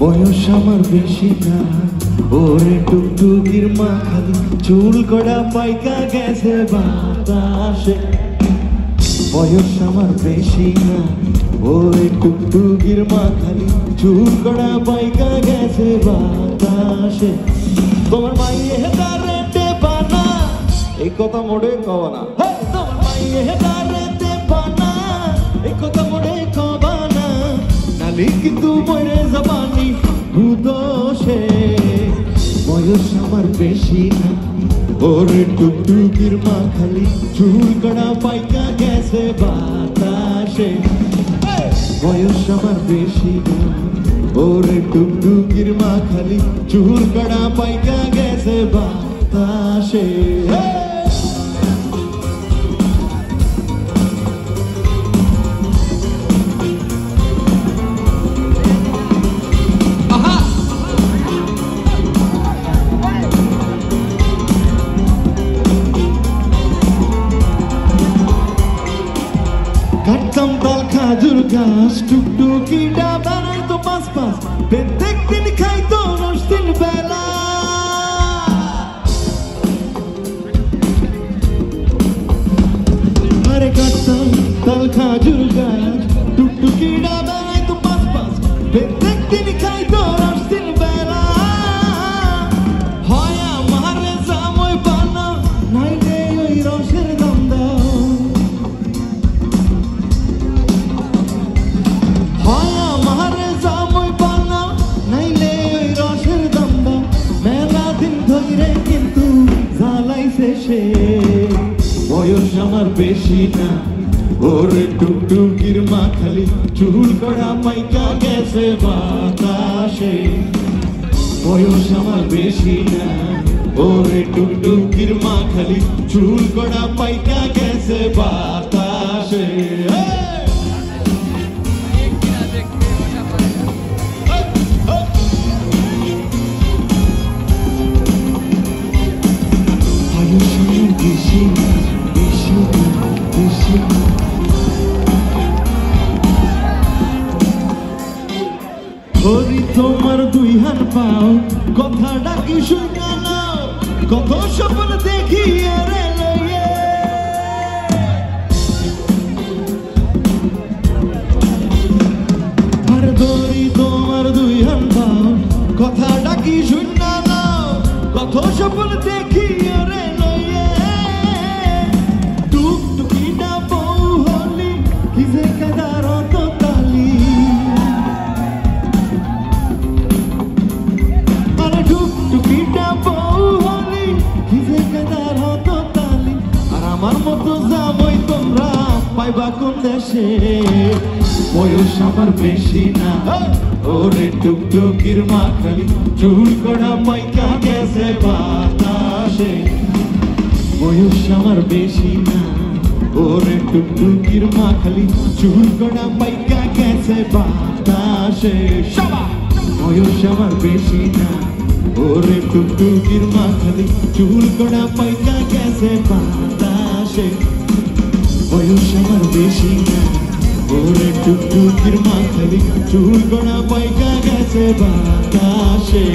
বয়স আমার বেশি না, ওরে টুকটুকির মা খালি চুল কড়া পাইকা গেছে বাতাসে। বয়স আমার বেশি না, ওরে টুকটুকির মা খালি চুল কড়া পাইকা গেছে বাতাসে। তোমার মাইয়ে হেদারেতে বানা, এই কথা মোড়ে কবা না। তোমার মাইয়ে হেদারেতে বানা, এই কথা মোড়ে কবা না, নালি কিন্তু মরে যাবানি ভূদোষে। বয়স আমার বেশি না, ওরে টুকটুকির মা খালি চুল কড়া পাইকা গেছে বাতাসে। বয়স আমার বেশি না, ওরে টুকটুকির মা খালি চুল কড়া পাইকা গেছে বাতাসে। কাটতাম তাল খাজুর গাছ, টুকটুকিটা বানাইতো পাঁচ পাঁচ, প্রত্যেক দিন খাইতো রস তিন বেলা। আরে কাটতাম তাল খাজুর গাছ, টুকটুকিটা বানাইতো পাঁচ পাঁচ, প্রত্যেক দিন খাইতো রস তিন বেলা। হয় আমার জামাই বানা, নাইলে ওই রসের দাম দাও। হয় আমার জামাই বানা, নাইলে ওই রসের দাম দাও। মেলা দিন ধরে কিন্তু জ্বালাইছে সে। বয়স আমার বেশি না, ওরে টুকটুকির মা খালি চুল কড়া পাইকা গেছে বাতাসে। বয়স আমার বেশি না, ওরে টুকটুকির মা খালি চুল কড়া পাইকা গেছে বাতাসে। হরি তোমার দুই হাত পাও, কথা ডাকি শুনে নাও, কত স্বপ্ন দেখি রে লইয়ে। আর ধরি তোমার দুই হাত পাও, কথা ডাকি শুনে নাও, কত স্বপ্ন দেখি রে লইয়ে। টুকটুকিটা বউ হলি কি যে কাদার তো তালি। আরে টুকটুকিটা বউ হলি কি যে কাদার তো তালি। আর আমার মতো জামাই তোমরা পাইবা কোন দেশে। বয়স আমার বেশি না, ওরে টুকটুকির মা খালি চুল কড়া পাইকা গেছে বাতাসে। বয়স আমার বেশি না, ওরে টুকটুকির মা খালি চুল কড়া পাইকা গেছে বাতাসে। বয়স আমার বেশি না, ওরে টুকটুকির মা খালি চুল কড়া পাইকা গেছে বাতাসে। বয়স আমার বেশি না, ওরে টুকটুকির মা খালি চুল কড়া পাইকা গেছে বাতাসে।